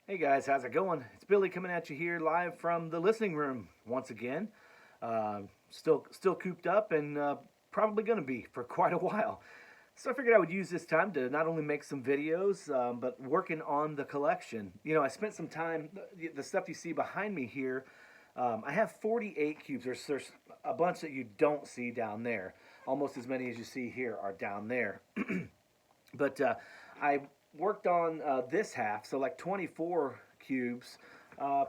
Hey guys, how's it going? It's Billy coming at you here live from the listening room once again. Still cooped up and probably going to be for quite a while. So I figured I would use this time to not only make some videos, but working on the collection. You know, I spent some time. The stuff you see behind me here, I have 48 cubes. There's a bunch that you don't see down there. Almost as many as you see here are down there. But I worked on this half, so like 24 cubes,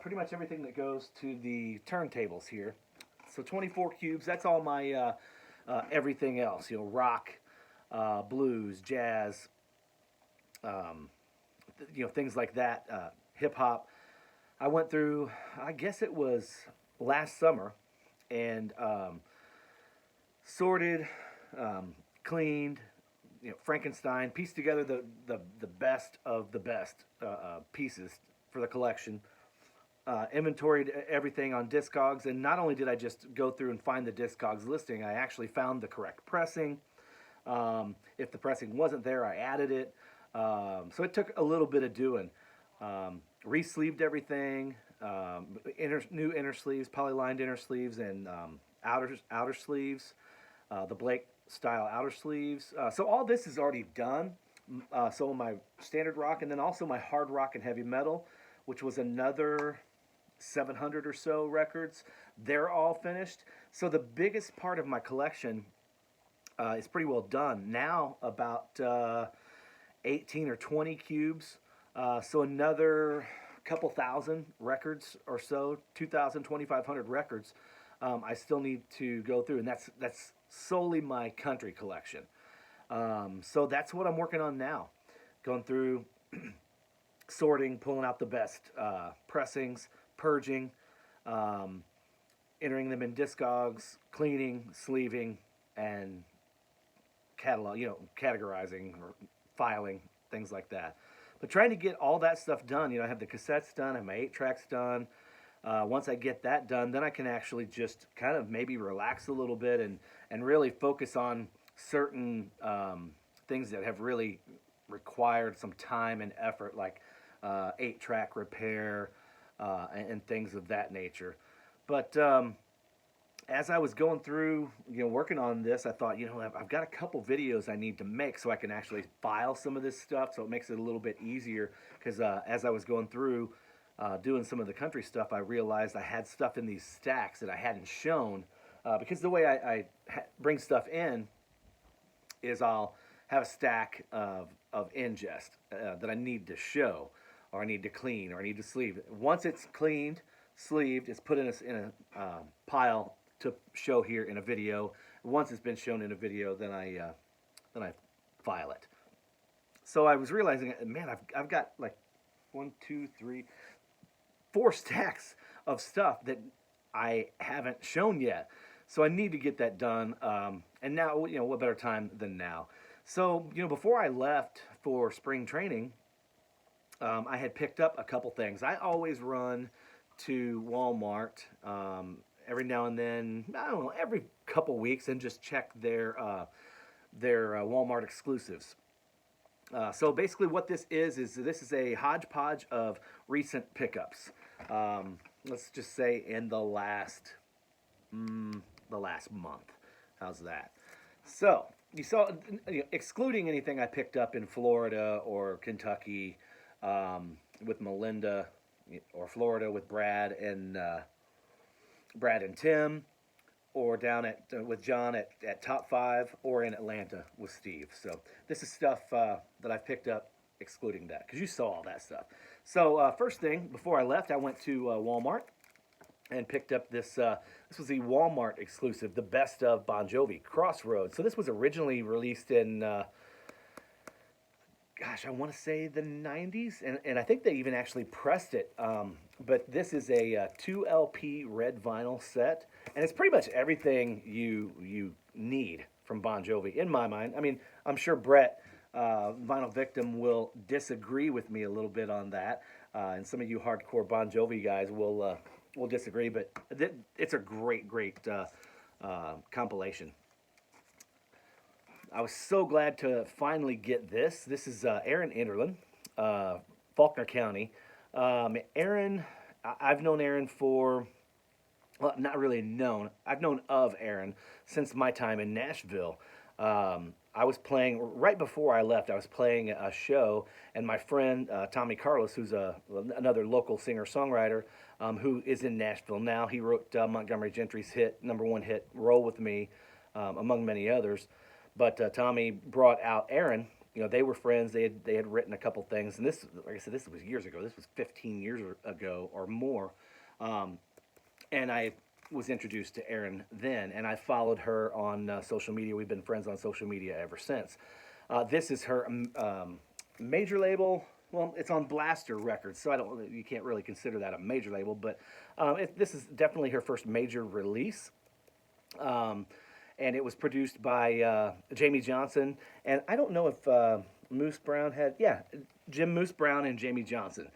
pretty much everything that goes to the turntables here. So 24 cubes, that's all my everything else, you know, rock, blues, jazz, um, you know, things like that, hip hop. I went through, I guess it was last summer, and sorted, cleaned, you know, Frankenstein, pieced together the best of the best pieces for the collection. Inventoried everything on Discogs, and not only did I just go through and find the Discogs listing, I actually found the correct pressing. If the pressing wasn't there, I added it. So it took a little bit of doing. Re-sleeved everything, new inner sleeves, polylined inner sleeves, and outer sleeves. The Blake style outer sleeves. So all this is already done. So my standard rock, and then also my hard rock and heavy metal, which was another 700 or so records. They're all finished. So the biggest part of my collection is pretty well done. Now about 18 or 20 cubes. So another couple thousand records or so, 2,000, 2,500 records. I still need to go through, and that's solely my country collection. So that's what I'm working on now, going through, sorting, pulling out the best pressings, purging, entering them in Discogs, cleaning, sleeving, and categorizing or filing, things like that. But trying to get all that stuff done, you know, I have the cassettes done, I have my 8 tracks done. Once I get that done, then I can actually just kind of maybe relax a little bit and really focus on certain things that have really required some time and effort, like 8 track repair and things of that nature. But as I was going through, you know, working on this, I thought, you know, I've got a couple videos I need to make so I can actually file some of this stuff, so it makes it a little bit easier. Because as I was going through doing some of the country stuff, I realized I had stuff in these stacks that I hadn't shown. Because the way I bring stuff in is I'll have a stack of ingest that I need to show, or I need to clean, or I need to sleeve. Once it's cleaned, sleeved, it's put in a pile to show here in a video. Once it's been shown in a video, then I file it. So I was realizing, man, I've got like 1, 2, 3, 4 stacks of stuff that I haven't shown yet. So I need to get that done. And now, you know, what better time than now? So, you know, before I left for spring training, I had picked up a couple things. I always run to Walmart every now and then, I don't know, every couple weeks, and just check their Walmart exclusives. So basically what this is this is a hodgepodge of recent pickups. Let's just say in the last month. How's that? So you saw, you know, excluding anything I picked up in Florida or Kentucky with Melinda, or Florida with Brad and Tim, or down at with John at Top 5, or in Atlanta with Steve. So this is stuff that I picked up excluding that, because you saw all that stuff. So first thing, before I left, I went to Walmart and picked up this. This was the Walmart exclusive, the Best of Bon Jovi Crossroads. So this was originally released in, gosh, I want to say the 90s, and I think they even actually pressed it. But this is a 2 LP red vinyl set, and it's pretty much everything you need from Bon Jovi, in my mind. I mean, I'm sure Brett, Vinyl Victim, will disagree with me a little bit on that, and some of you hardcore Bon Jovi guys will disagree, but it's a great compilation. I was so glad to finally get this. This is Aaron Inderlin, Faulkner County. Aaron, I've known Aaron for, well, not really known. I've known of Aaron since my time in Nashville. I was playing right before I left. I was playing a show, and my friend Tommy Carlos, who's another local singer-songwriter, who is in Nashville now. He wrote Montgomery Gentry's number one hit, "Roll with Me," among many others. But Tommy brought out Aaron. You know, they were friends. They had written a couple things, and this, like I said, this was years ago. This was 15 years ago or more. Um, and I was introduced to Erin then, and I followed her on social media. We've been friends on social media ever since. This is her major label. Well, it's on Blaster Records, so you can't really consider that a major label, but this is definitely her first major release. And it was produced by Jamie Johnson, and I don't know if Moose Brown Jim Moose Brown and Jamie Johnson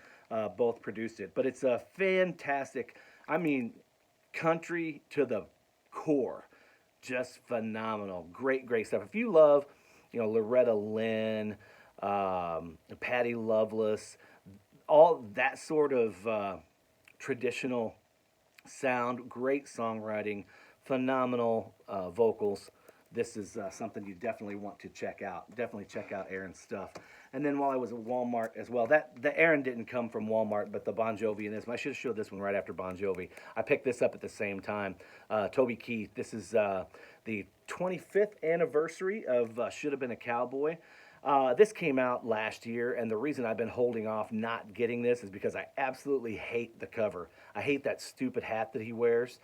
both produced it, but it's a fantastic. I mean, country to the core, just phenomenal. Great, great stuff. If you love, Loretta Lynn, Patty Loveless, all that sort of traditional sound, great songwriting, phenomenal vocals. This is something you definitely want to check out. Definitely check out Aaron's stuff. And then while I was at Walmart as well, the Aaron didn't come from Walmart, but the Bon Jovi and this one. I should have showed this one right after Bon Jovi. I picked this up at the same time. Toby Keith. This is the 25th anniversary of Should Have Been a Cowboy. This came out last year, and the reason I've been holding off not getting this is because I absolutely hate the cover. I hate that stupid hat that he wears.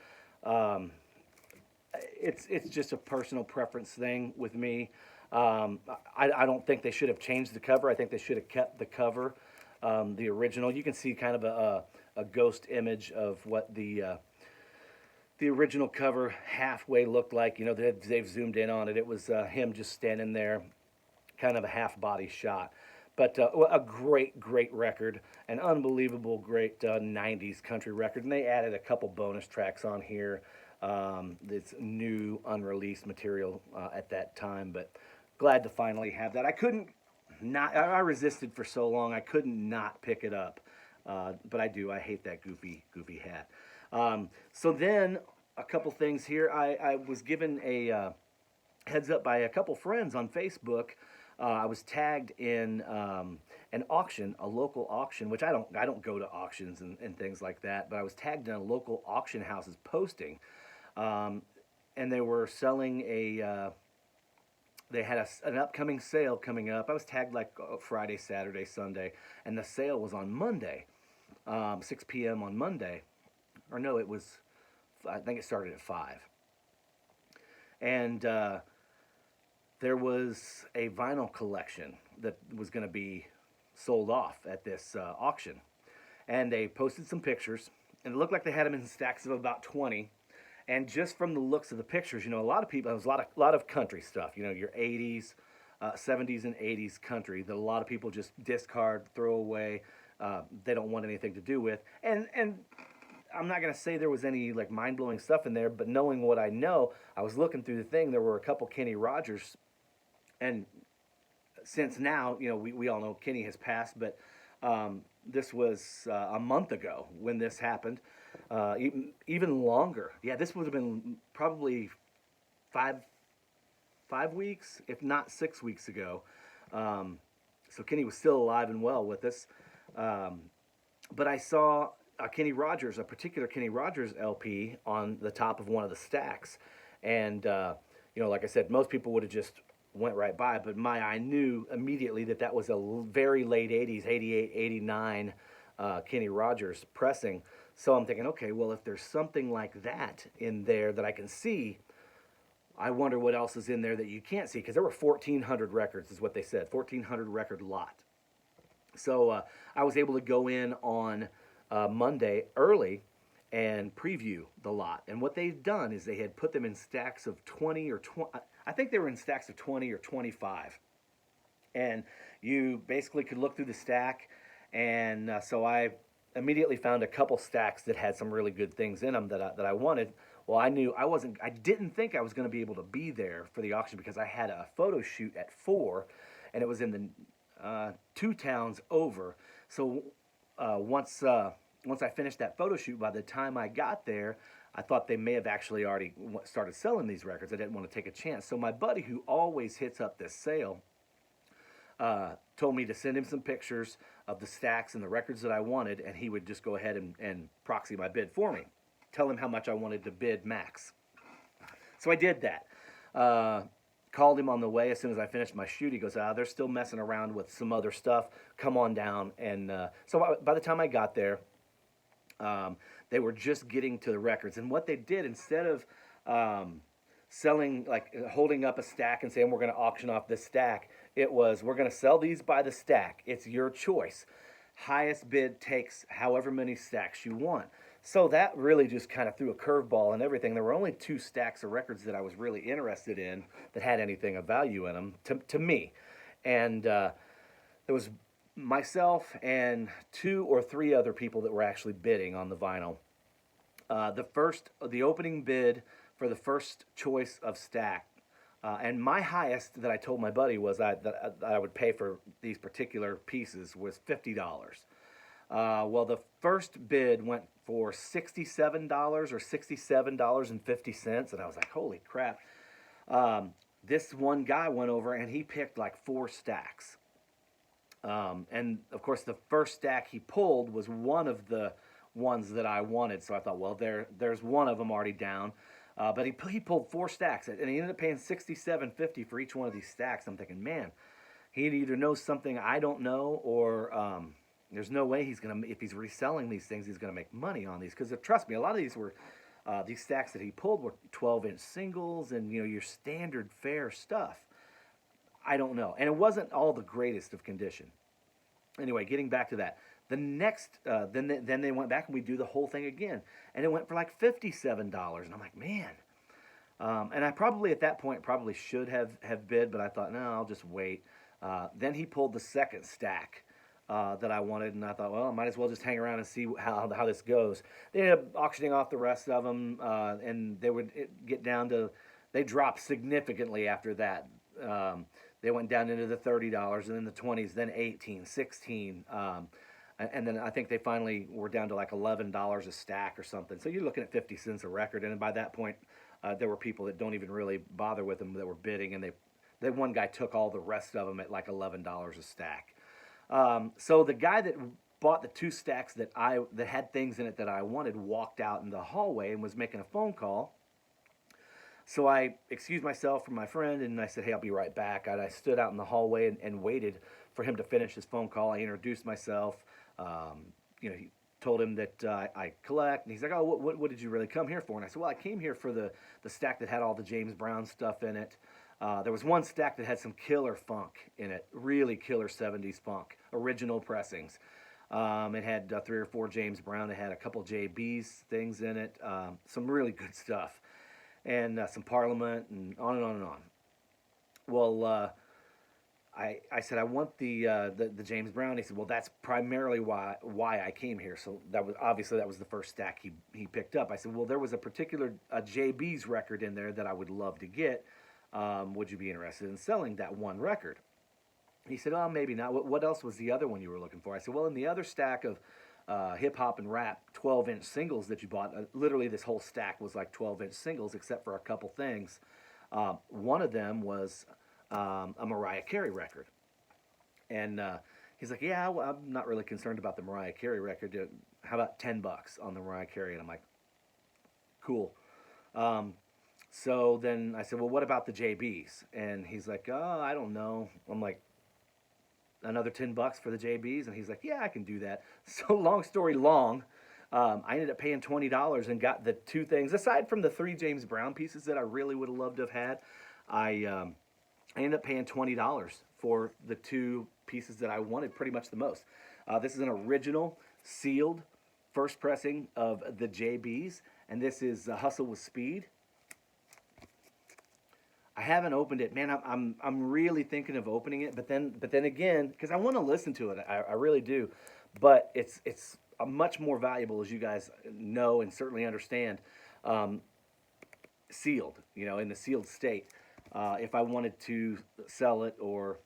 It's just a personal preference thing with me. I don't think they should have changed the cover. I think they should have kept the cover, the original. You can see kind of a ghost image of what the original cover halfway looked like. They've zoomed in on it. It was him just standing there, kind of a half-body shot. But a great, great record, an unbelievable great 90s country record. And they added a couple bonus tracks on here. It's new, unreleased material at that time, but glad to finally have that. I resisted for so long, I couldn't not pick it up. But I do. I hate that goofy hat. So then, a couple things here. I was given a heads up by a couple friends on Facebook. I was tagged in an auction, a local auction, which I don't go to auctions and things like that, but I was tagged in a local auction house's posting, and they were selling they had an upcoming sale coming up. I was tagged like Friday, Saturday, Sunday, and the sale was on Monday, 6 p.m. on Monday, or no, I think it started at 5, and there was a vinyl collection that was going to be sold off at this auction. And they posted some pictures, and it looked like they had them in stacks of about 20. And just from the looks of the pictures, a lot of people, there was a lot of country stuff, your 80s, 70s and 80s country that a lot of people just discard, throw away, they don't want anything to do with. And I'm not going to say there was any like mind-blowing stuff in there, but knowing what I know, I was looking through the thing, there were a couple Kenny Rogers. And since now, we all know Kenny has passed, but this was a month ago when this happened, even longer. Yeah, this would have been probably five weeks, if not 6 weeks ago. So Kenny was still alive and well with us. But I saw a particular Kenny Rogers LP on the top of one of the stacks. And, like I said, most people would have just went right by, but I knew immediately that was a very late 80s, 88, 89 Kenny Rogers pressing. So I'm thinking, okay, well, if there's something like that in there that I can see, I wonder what else is in there that you can't see, because there were 1,400 records is what they said, 1,400 record lot. So I was able to go in on Monday early and preview the lot. And what they've done is they had put them in stacks of 20 or 20. I think they were in stacks of 20 or 25. And you basically could look through the stack. And so I immediately found a couple stacks that had some really good things in them that I wanted. Well, I didn't think I was going to be able to be there for the auction because I had a photo shoot at 4, and it was in the 2 towns over. So once I finished that photo shoot, by the time I got there, I thought they may have actually already started selling these records. I didn't want to take a chance. So my buddy, who always hits up this sale, told me to send him some pictures of the stacks and the records that I wanted, and he would just go ahead and proxy my bid for me. Tell him how much I wanted to bid max. So I did that. Called him on the way as soon as I finished my shoot. He goes, they're still messing around with some other stuff. Come on down. And so by the time I got there, they were just getting to the records. And what they did, instead of selling, like holding up a stack and saying, we're going to auction off this stack, it was, we're going to sell these by the stack. It's your choice. Highest bid takes however many stacks you want. So that really just kind of threw a curveball and everything. There were only 2 stacks of records that I was really interested in that had anything of value in them to me. And there was myself and 2 or 3 other people that were actually bidding on the vinyl. The opening bid for the first choice of stack, and my highest that I told my buddy was that I would pay for these particular pieces was $50. Well, the first bid went for $67 or $67.50, and I was like, holy crap. This one guy went over and he picked like 4 stacks. And of course, the first stack he pulled was one of the ones that I wanted. So I thought, well, there's one of them already down. But he pulled 4 stacks, and he ended up paying $67.50 for each one of these stacks. I'm thinking, man, he either knows something I don't know, or there's no way if he's reselling these things, he's gonna make money on these. Because trust me, a lot of these were these stacks that he pulled were 12-inch singles, and your standard fare stuff. I don't know, and it wasn't all the greatest of condition. Anyway, getting back to that, the next then they went back and we do the whole thing again, and it went for like $57, and I'm like, man. And I probably at that point should have bid, but I thought, no, I'll just wait. Then he pulled the second stack that I wanted, and I thought, well, I might as well just hang around and see how this goes. They ended up auctioning off the rest of them, and they would get down to, they dropped significantly after that. They went down into the $30 and then the 20s, then 18, 16. And then I think they finally were down to like $11 a stack or something. So you're looking at 50 cents a record. And by that point, there were people that don't even really bother with them that were bidding. And one guy took all the rest of them at like $11 a stack. So the guy that bought the 2 stacks that had things in it that I wanted walked out in the hallway and was making a phone call. So I excused myself from my friend, and I said, hey, I'll be right back. And I stood out in the hallway and waited for him to finish his phone call. I introduced myself. He told him that I collect, and he's like, oh, what did you really come here for? And I said, well, I came here for the stack that had all the James Brown stuff in it. There was one stack that had some killer funk in it, really killer 70s funk, original pressings. It had 3 or 4 James Brown. It had a couple JB's things in it, some really good stuff. And some Parliament, and on and on and on. Well, I said I want the James Brown. He said, well, that's primarily why I came here. So that was the first stack he picked up. I said, well, there was a particular JB's record in there that I would love to get. Would you be interested in selling that one record? He said, oh, maybe not. What else was the other one you were looking for? I said, well, in the other stack of hip-hop and rap 12-inch singles that you bought, literally this whole stack was like 12-inch singles except for a couple things. One of them was a Mariah Carey record. And he's like, yeah, well, I'm not really concerned about the Mariah Carey record. How about $10 on the Mariah Carey? And I'm like, cool. So then I said, well, what about the JBs? And he's like, oh, I don't know. I'm like, another $10 for the JBs? And he's like, yeah, I can do that. So long story long, I ended up paying $20 and got the 2 things. Aside from the 3 James Brown pieces that I really would have loved to have had, I ended up paying $20 for the 2 pieces that I wanted pretty much the most. This is an original sealed first pressing of the JBs, and this is Hustle with Speed. I haven't opened it, man. I'm really thinking of opening it, but then again, because I want to listen to it, I really do. But it's much more valuable, as you guys know and certainly understand, sealed. In the sealed state. If I wanted to sell it or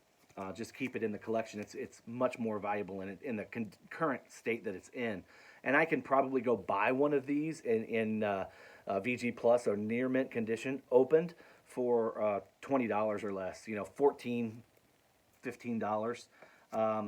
just keep it in the collection. It's much more valuable in the current state that it's in. And I can probably go buy one of these in VG Plus or near mint condition, opened for $20 or less. You know, 14, $15.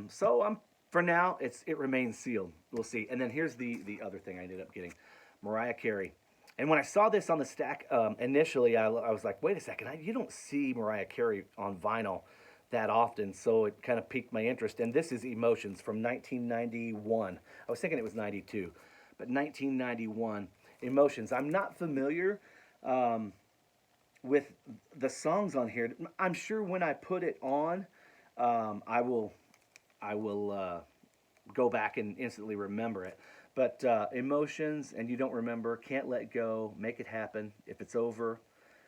So for now it remains sealed. We'll see. And then here's the other thing I ended up getting, Mariah Carey. And when I saw this on the stack initially, I was like, wait a second, you don't see Mariah Carey on vinyl that often, so it kind of piqued my interest. And this is Emotions from 1991. I was thinking it was 92, but 1991, Emotions. I'm not familiar with the songs on here. I'm sure when I put it on, I will go back and instantly remember it. But Emotions, and You Don't Remember, Can't Let Go, Make It Happen, If It's Over,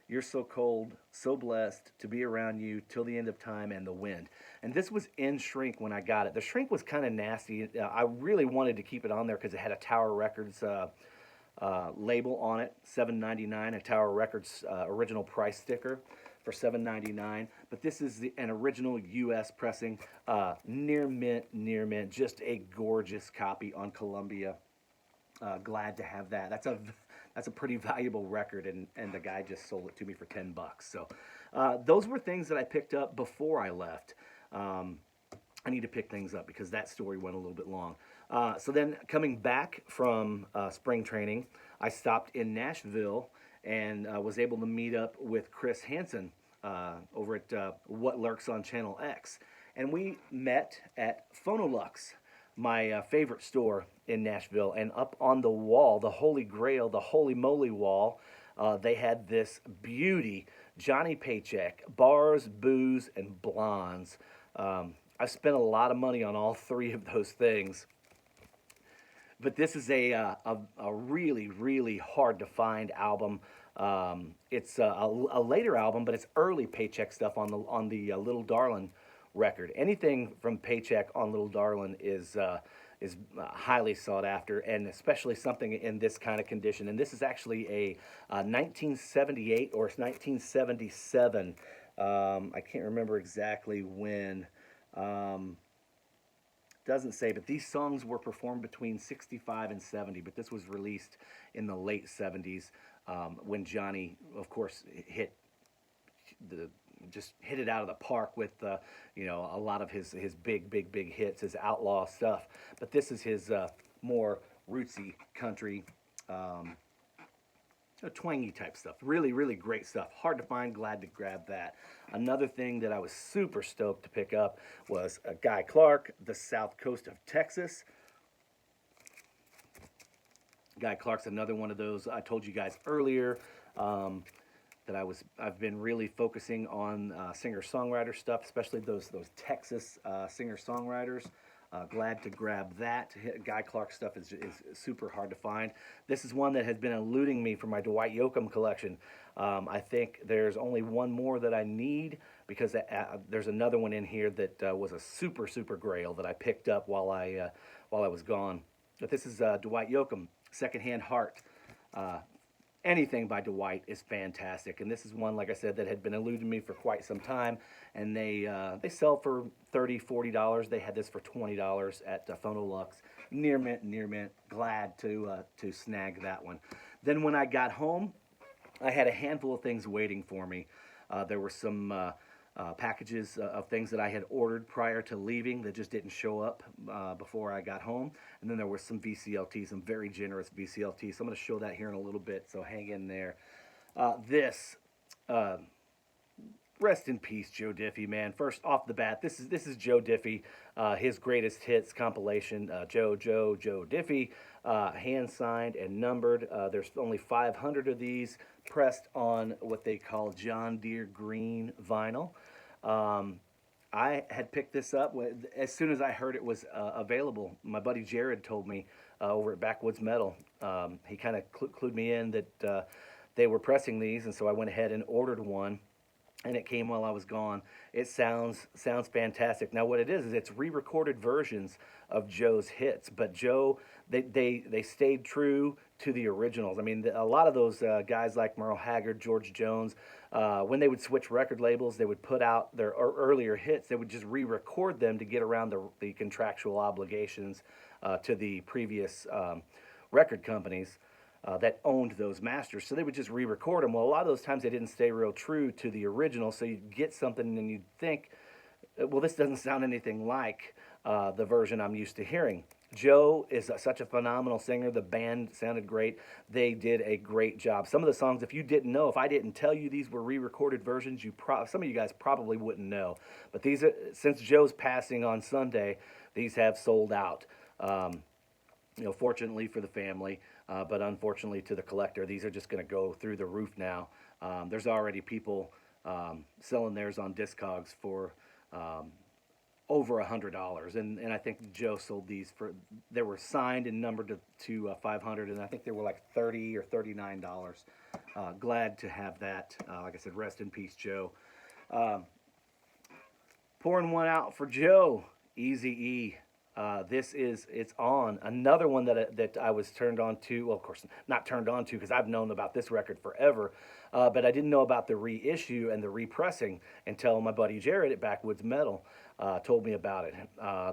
You're So Cold, So Blessed, To Be Around You, Till the End of Time, and The Wind. And this was in shrink when I got it. The shrink was kind of nasty. I really wanted to keep it on there because it had a Tower Records label on it, $7.99, a Tower Records original price sticker for $7.99. But this is an original U.S. pressing, near mint, just a gorgeous copy on Columbia. Glad to have that. That's a pretty valuable record, and the guy just sold it to me for $10. So those were things that I picked up before I left. I need to pick things up because that story went a little bit long. So then coming back from spring training, I stopped in Nashville and was able to meet up with Chris Hansen over at What Lurks on Channel X. And we met at Phonolux, my favorite store in Nashville. And up on the wall, the Holy Grail, the Holy Moly wall, they had this beauty, Johnny Paycheck, Bars, Booze, and Blondes. I spent a lot of money on all three of those things. But this is a really, really hard to find album. It's a later album, but it's early Paycheck stuff on the Little Darlin' record. Anything from Paycheck on Little Darlin' is highly sought after, and especially something in this kind of condition. And this is actually a 1978 or 1977. I can't remember exactly when. Doesn't say, but these songs were performed between 65 and 70, but this was released in the late 70s when Johnny, of course, just hit it out of the park with a lot of his big hits, his outlaw stuff. But this is his more rootsy country, twangy type stuff. Really, really great stuff. Hard to find. Glad to grab that. Another thing that I was super stoked to pick up was Guy Clark, The South Coast of Texas. Guy Clark's another one of those I told you guys earlier that I've been really focusing on singer-songwriter stuff, especially those Texas singer-songwriters. Glad to grab that. Guy Clark stuff is super hard to find. This is one that has been eluding me from my Dwight Yoakam collection. I think there's only one more that I need because there's another one in here that was a super grail that I picked up while I was gone. But this is Dwight Yoakam, Secondhand Heart. Anything by Dwight is fantastic, and this is one, like I said, that had been eluding me for quite some time, and they sell for $30, $40. They had this for $20 at Phonolux. Near mint. Glad to snag that one. Then when I got home, I had a handful of things waiting for me. There were some packages of things that I had ordered prior to leaving that just didn't show up before I got home. And then there were some VCLT, some very generous VCLT. So I'm going to show that here in a little bit, so hang in there. Rest in peace, Joe Diffie, man. First off the bat, this is Joe Diffie, his greatest hits compilation. Joe Diffie, hand signed and numbered. There's only 500 of these pressed on what they call John Deere green vinyl. I had picked this up as soon as I heard it was available. My buddy Jared told me over at Backwoods Metal. He kind of clued me in that they were pressing these, and so I went ahead and ordered one. and it came while I was gone. It sounds fantastic. Now, what it is it's re-recorded versions of Joe's hits, but Joe they stayed true to the originals. I mean, a lot of those guys like Merle Haggard, George Jones, when they would switch record labels, they would put out their earlier hits. They would just re-record them to get around the contractual obligations to the previous record companies that owned those masters. So they would just re-record them. Well, a lot of those times they didn't stay real true to the original. So you'd get something and you'd think, well, this doesn't sound anything like the version I'm used to hearing. Joe is such a phenomenal singer. The band sounded great. They did a great job. Some of the songs, if you didn't know, if I didn't tell you these were re-recorded versions, some of you guys probably wouldn't know. But these, since Joe's passing on Sunday, these have sold out. Fortunately for the family, but unfortunately to the collector, these are just going to go through the roof now. There's already people selling theirs on Discogs for over $100, and I think Joe sold these for. They were signed and numbered to 500, and I think they were like $30 or $39. Glad to have that. Like I said, rest in peace, Joe. Pouring one out for Joe, Eazy-E. It's on another one that I was turned on to. Well, of course, not turned on to because I've known about this record forever, but I didn't know about the reissue and the repressing until my buddy Jared at Backwoods Metal told me about it.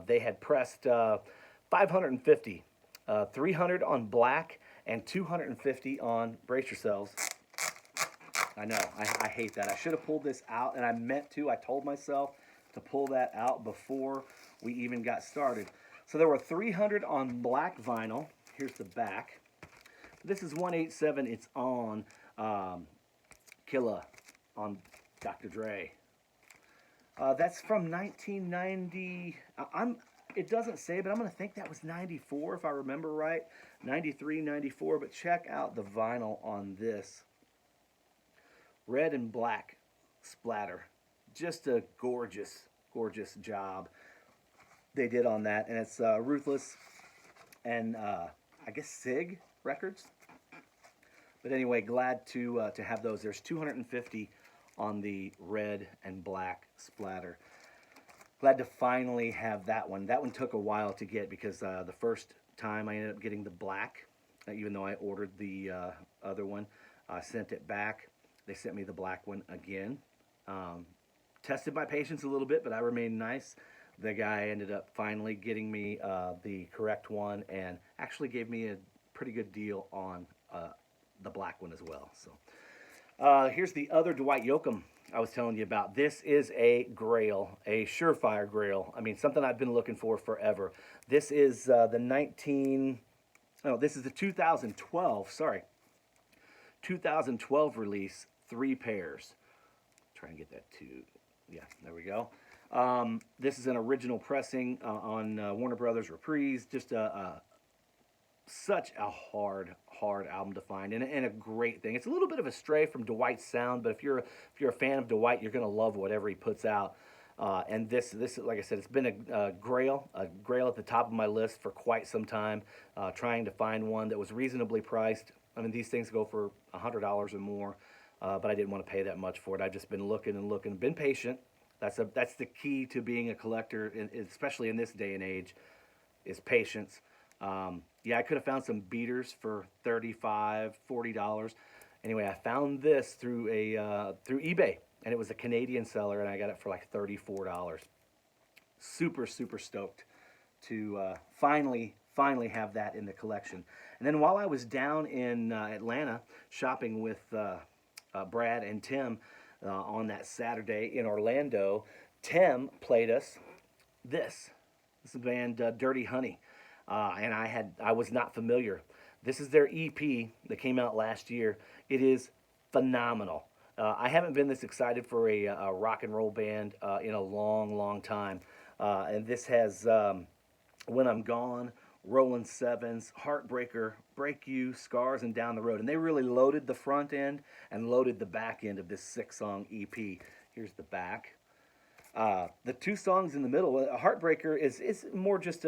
They had pressed 550, 300 on black and 250 on, brace yourselves. I know, I hate that. I should have pulled this out, and I meant to. I told myself to pull that out before we even got started. So there were 300 on black vinyl. Here's the back. This is 187. It's on Killa on Dr. Dre. That's from 1990. It doesn't say, but I'm going to think that was 94 if I remember right. 93, 94. But check out the vinyl on this. Red and black splatter. Just a gorgeous, gorgeous job they did on that. And it's Ruthless and I guess Sig Records. But anyway, glad to have those. There's 250 on the red and black splatter. Glad to finally have that one. That one took a while to get because the first time I ended up getting the black, even though I ordered the other one. I sent it back. They sent me the black one again. Tested my patience a little bit, but I remained nice. The guy ended up finally getting me the correct one and actually gave me a pretty good deal on the black one as well. So here's the other Dwight Yoakam I was telling you about. This is a grail, a surefire grail. I mean, something I've been looking for forever. This is this is the 2012 release, 3 pairs. Try and get that to, yeah, there we go. This is an original pressing on Warner Brothers Reprise. Just such a hard album to find, and a great thing. It's a little bit of a stray from Dwight's sound, but if you're a fan of Dwight, you're gonna love whatever he puts out. And this, like I said, it's been a grail at the top of my list for quite some time. Trying to find one that was reasonably priced. I mean, these things go for $100 or more, but I didn't want to pay that much for it. I've just been looking and looking, been patient. That's the key to being a collector, especially in this day and age, is patience. Yeah, I could have found some beaters for $35, $40. Anyway, I found this through eBay, and it was a Canadian seller, and I got it for like $34. Super, super stoked to finally have that in the collection. And then while I was down in Atlanta shopping with Brad and Tim on that Saturday in Orlando, Tim played us this. This is the band Dirty Honey. And I was not familiar. This is their EP that came out last year. It is phenomenal. I haven't been this excited for a rock and roll band in a long, long time. And this has When I'm Gone, Rollin' Sevens, Heartbreaker, Break You, Scars, and Down the Road. And they really loaded the front end and loaded the back end of this 6-song EP. Here's the back. The 2 songs in the middle, Heartbreaker is more just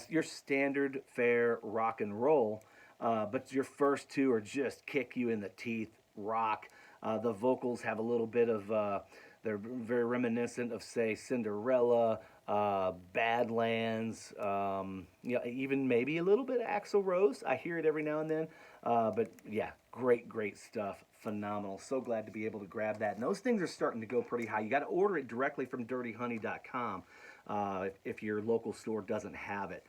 your standard fare rock and roll, but your first 2 are just kick you in the teeth rock. The vocals have a little bit of, they're very reminiscent of, say, Cinderella, Badlands, even maybe a little bit of Axl Rose. I hear it every now and then. But yeah, great, great stuff. Phenomenal. So glad to be able to grab that. And those things are starting to go pretty high. You got to order it directly from dirtyhoney.com if your local store doesn't have it.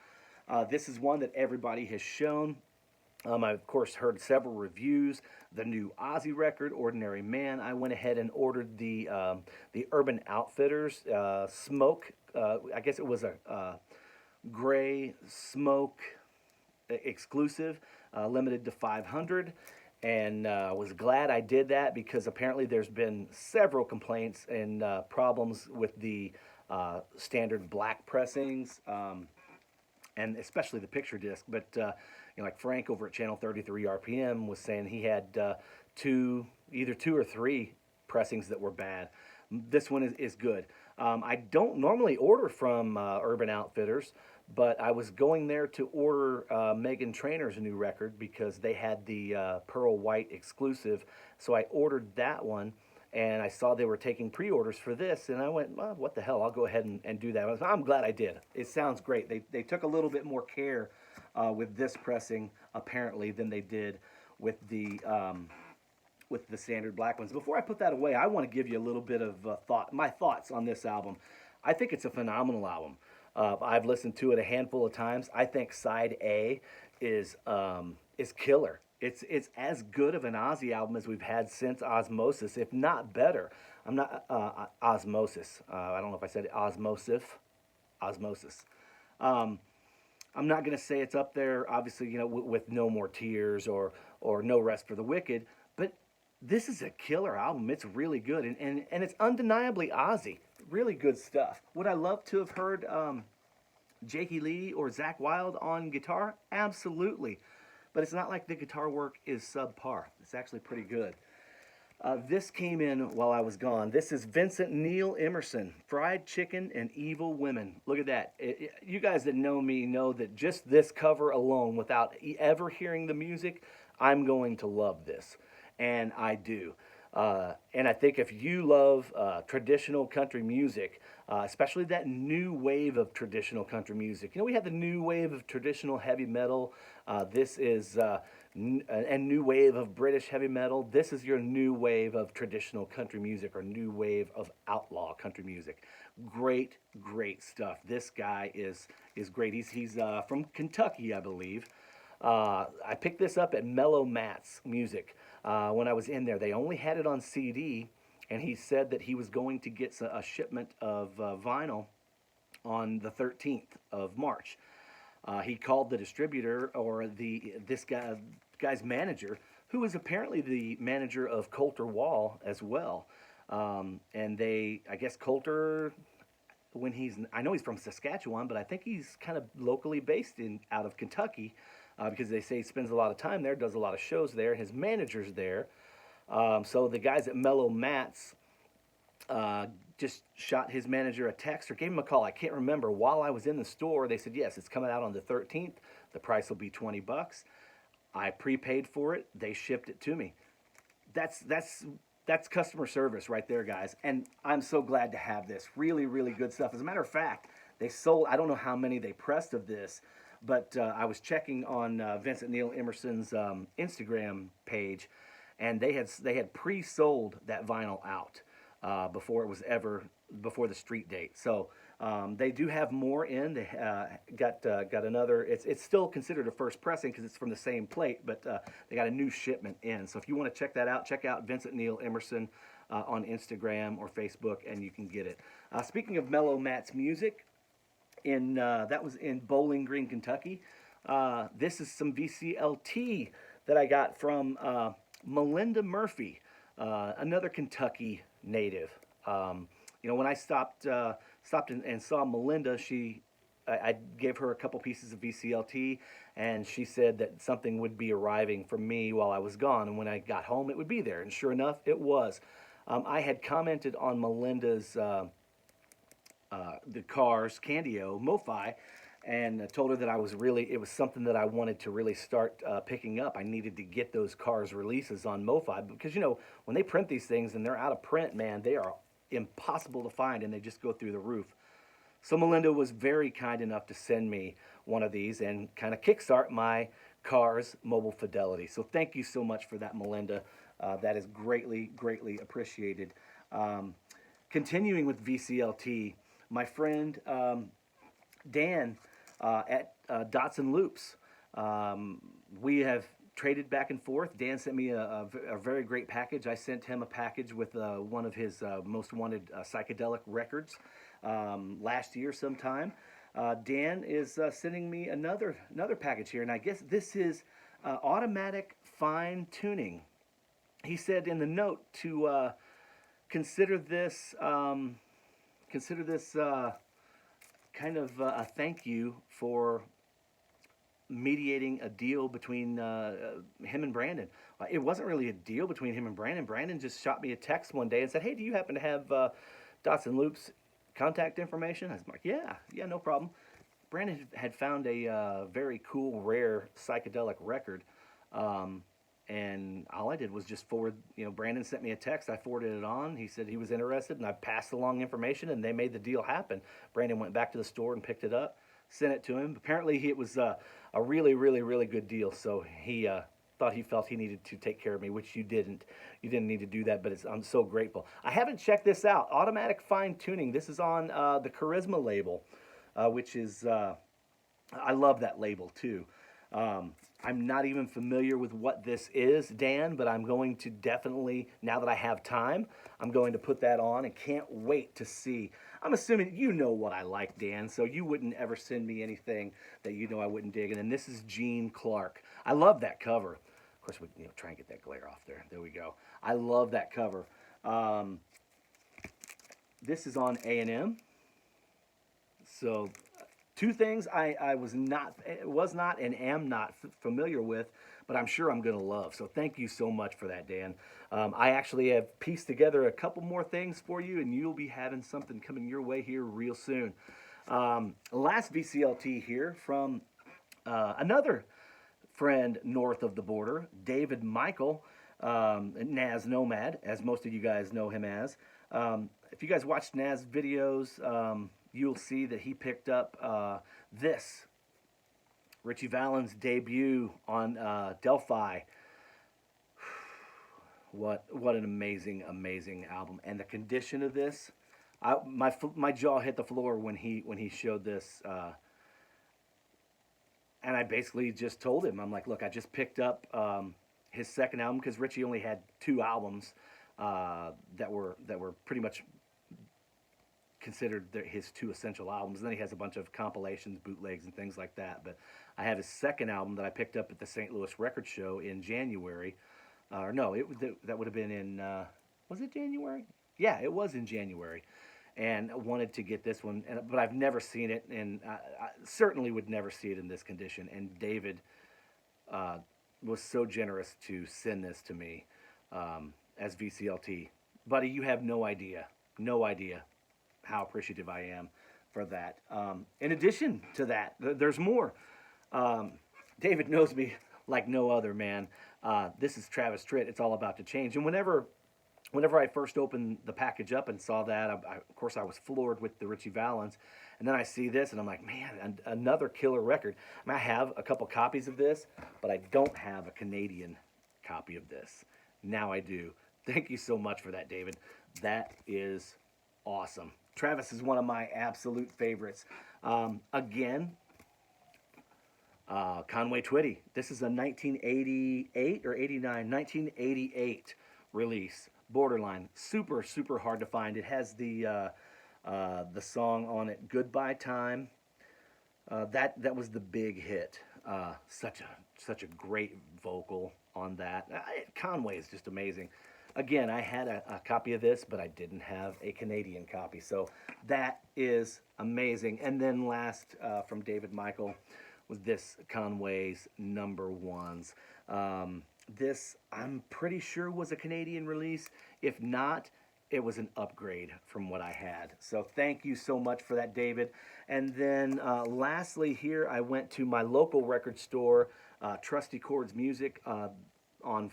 This is one that everybody has shown. I, of course, heard several reviews. The new Ozzy record, Ordinary Man. I went ahead and ordered the Urban Outfitters Smoke. I guess it was a gray smoke exclusive, limited to 500. And was glad I did that because apparently there's been several complaints and problems with the standard black pressings. And especially the picture disc. But like Frank over at Channel 33 RPM was saying he had either two or three pressings that were bad. This one is good. I don't normally order from Urban Outfitters, but I was going there to order Meghan Trainor's new record because they had the Pearl White exclusive. So I ordered that one. And I saw they were taking pre-orders for this, and I went, well, what the hell, I'll go ahead and do that. I'm glad I did. It sounds great. They took a little bit more care with this pressing, apparently, than they did with the standard black ones. Before I put that away, I want to give you a little bit of my thoughts on this album. I think it's a phenomenal album. I've listened to it a handful of times. I think Side A is killer. It's as good of an Ozzy album as we've had since Osmosis, if not better. I'm not Osmosis. I don't know if I said Osmosis. I'm not going to say it's up there, obviously, with No More Tears or No Rest for the Wicked, but this is a killer album. It's really good, and it's undeniably Ozzy. Really good stuff. Would I love to have heard Jakey Lee or Zakk Wylde on guitar? Absolutely. But it's not like the guitar work is subpar. It's actually pretty good. This came in while I was gone. This is Vincent Neil Emerson, Fried Chicken and Evil Women. Look at that. You guys that know me know that just this cover alone, without ever hearing the music, I'm going to love this. And I do. And I think if you love traditional country music, especially that new wave of traditional country music, we had the new wave of traditional heavy metal. This is a new wave of British heavy metal. This is your new wave of traditional country music or new wave of outlaw country music. Great, great stuff. This guy is great. He's from Kentucky, I believe. I picked this up at Mellow Matt's Music when I was in there. They only had it on CD, and he said that he was going to get a shipment of vinyl on the 13th of March. He called the distributor or this guy's manager, who is apparently the manager of Coulter Wall as well. And I guess Coulter, I know he's from Saskatchewan, but I think he's kind of locally based out of Kentucky. Because they say he spends a lot of time there, does a lot of shows there. His manager's there. So the guys at Mellow Matt's just shot his manager a text or gave him a call. I can't remember. While I was in the store, they said, yes, it's coming out on the 13th. The price will be $20. I prepaid for it. They shipped it to me. That's customer service right there, guys. And I'm so glad to have this. Really, really good stuff. As a matter of fact, they sold, I don't know how many they pressed of this, but I was checking on Vincent Neil Emerson's Instagram page, and they had pre-sold that vinyl out before the street date. So they do have more in. They got another. It's still considered a first pressing because it's from the same plate, but they got a new shipment in. So if you want to check that out, check out Vincent Neil Emerson on Instagram or Facebook, and you can get it. Speaking of Mellow Matt's Music. That was in Bowling Green, Kentucky. This is some VCLT that I got from Melinda Murphy, another Kentucky native. When I stopped and saw Melinda, I gave her a couple pieces of VCLT, and she said that something would be arriving for me while I was gone, and when I got home, it would be there. And sure enough, it was. I had commented on Melinda's the Cars Candio MoFi, and I told her that it was something that I wanted to really start picking up. I needed to get those cars releases on MoFi because, when they print these things and they're out of print, man, they are impossible to find and they just go through the roof. So Melinda was very kind enough to send me one of these and kind of kickstart my car's mobile fidelity. So thank you so much for that, Melinda. That is greatly, greatly appreciated. Um, Continuing with VCLT, my friend Dan at Dots and Loops. We have traded back and forth. Dan sent me a very great package. I sent him a package with one of his most wanted psychedelic records last year sometime. Dan is sending me another package here, and I guess this is automatic fine tuning. He said in the note to consider this kind of a thank you for mediating a deal between him and Brandon. It wasn't really a deal between him and Brandon. Brandon just shot me a text one day and said, "Hey, do you happen to have Dots and Loops contact information?" I was like, "Yeah, no problem." Brandon had found a very cool, rare psychedelic record. And all I did was just forward, Brandon sent me a text. I forwarded it on. He said he was interested, and I passed along information, and they made the deal happen. Brandon went back to the store and picked it up, sent it to him. Apparently, it was a really, really, really good deal. So he felt he needed to take care of me, which you didn't. You didn't need to do that, but I'm so grateful. I haven't checked this out. Automatic fine tuning. This is on the Charisma label, which is I love that label too. I'm not even familiar with what this is, Dan, but I'm going to definitely, now that I have time, I'm going to put that on and can't wait to see. I'm assuming you know what I like, Dan, so you wouldn't ever send me anything that I wouldn't dig. And then this is Gene Clark. I love that cover. Of course, we try and get that glare off there. There we go. I love that cover. This is on A&M. So two things I was not and am not familiar with, but I'm sure I'm going to love. So thank you so much for that, Dan. I actually have pieced together a couple more things for you, and you'll be having something coming your way here real soon. Last VCLT here from another friend north of the border, David Michael, Nazz Nomad, as most of you guys know him as. If you guys watched Nazz videos, you'll see that he picked up this Richie Valens' debut on Delphi. What an amazing album, and the condition of this, my jaw hit the floor when he showed this, and I basically just told him, I'm like, look, I just picked up his second album because Richie only had 2 albums that were pretty much considered his 2 essential albums. And then he has a bunch of compilations, bootlegs, and things like that. But I have his second album that I picked up at the St. Louis Record Show in January. Or no, that would have been in, was it January? Yeah, it was in January. And I wanted to get this one, but I've never seen it, and I certainly would never see it in this condition. And David was so generous to send this to me as VCLT. Buddy, you have no idea how appreciative I am for that. In addition to that, there's more. David knows me like no other, man. This is Travis Tritt. It's all about to change. And whenever I first opened the package up and saw that, of course, I was floored with the Richie Valens. And then I see this, and I'm like, man, another killer record. I mean, I have a couple copies of this, but I don't have a Canadian copy of this. Now I do. Thank you so much for that, David. That is awesome. Travis is one of my absolute favorites. Again, Conway Twitty. This is a 1988 or 89, 1988 release. Borderline. Super, super hard to find. It has the song on it, Goodbye Time. That was the big hit. Such a great vocal on that. Conway is just amazing. Again, I had a copy of this, but I didn't have a Canadian copy. So that is amazing. And then last from David Michael was this Conway's Number Ones. This, I'm pretty sure, was a Canadian release. If not, it was an upgrade from what I had. So thank you so much for that, David. And then lastly, here I went to my local record store, Trusty Chords Music, on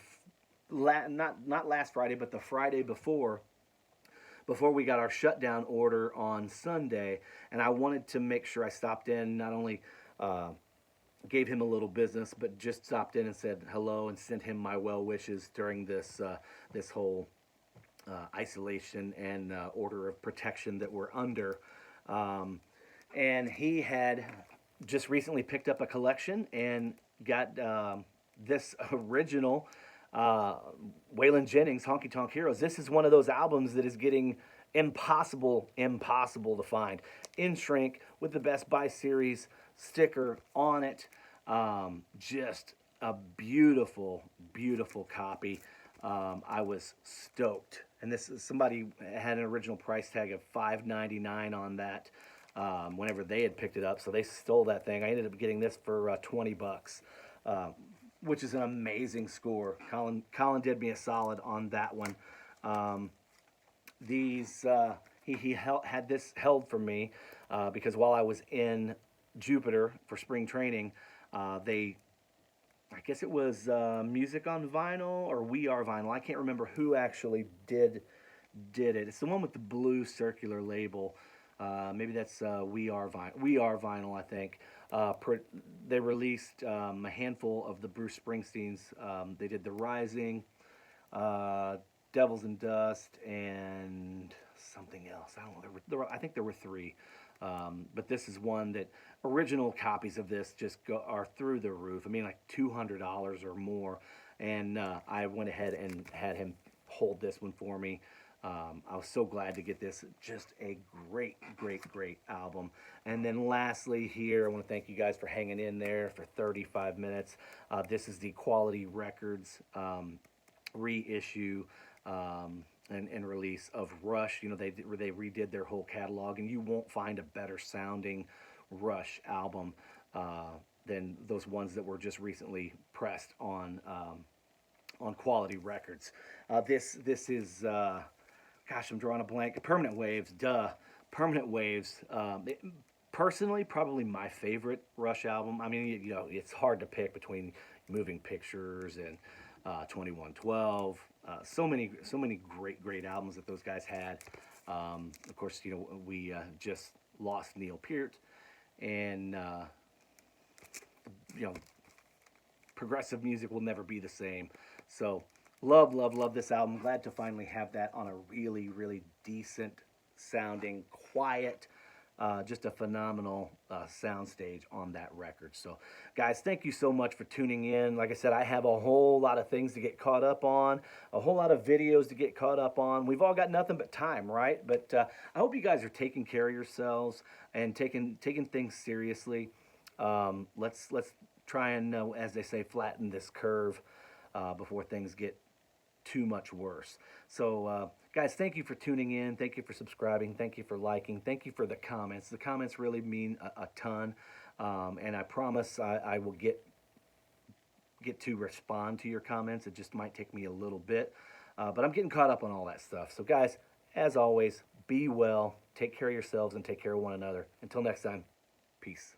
not last Friday, but the Friday before we got our shutdown order on Sunday, and I wanted to make sure I stopped in, not only uh, gave him a little business, but just stopped in and said hello and sent him my well wishes during this whole isolation and order of protection that we're under. Um, and he had just recently picked up a collection and got this original uh, Waylon Jennings Honky Tonk Heroes. This is one of those albums that is getting impossible to find in shrink with the Best Buy series sticker on it. Just a beautiful copy. I was stoked, and this is somebody had an original price tag of $5.99 on that. Whenever they had picked it up, so they stole that thing. I ended up getting this for $20, uh, which is an amazing score. Colin did me a solid on that one. Um, these had this held for me because while I was in Jupiter for spring training, they I guess it was Music on Vinyl or We Are Vinyl. I can't remember who actually did it. It's the one with the blue circular label. Maybe that's We Are Vinyl. We Are Vinyl, I think. They released a handful of the Bruce Springsteens. They did The Rising, Devils and Dust, and something else. I don't know. I think there were three. But this is one that original copies of this just are through the roof. I mean, like $200 or more. And I went ahead and had him hold this one for me. I was so glad to get this. Just a great album. And then lastly here, I want to thank you guys for hanging in there for 35 minutes. This is the Quality Records reissue and release of Rush. You know, they redid their whole catalog, and you won't find a better sounding Rush album than those ones that were just recently pressed on Quality Records. This is gosh, I'm drawing a blank. Permanent Waves, duh. Permanent Waves. Personally, probably my favorite Rush album. I mean, you know, it's hard to pick between Moving Pictures and 2112. So many great albums that those guys had. Of course, you know, we just lost Neil Peart, and you know, progressive music will never be the same. So love this album. Glad to finally have that on a really decent sounding, quiet, just a phenomenal soundstage on that record. So, guys, thank you so much for tuning in. Like I said, I have a whole lot of things to get caught up on, a whole lot of videos to get caught up on. We've all got nothing but time, right? But I hope you guys are taking care of yourselves and taking things seriously. Let's try and, as they say, flatten this curve before things get too much worse. So, guys, thank you for tuning in. Thank you for subscribing. Thank you for liking. Thank you for the comments. The comments really mean a ton, and I promise I will get to respond to your comments. It just might take me a little bit, but I'm getting caught up on all that stuff. So, guys, as always, be well, take care of yourselves, and take care of one another. Until next time, peace.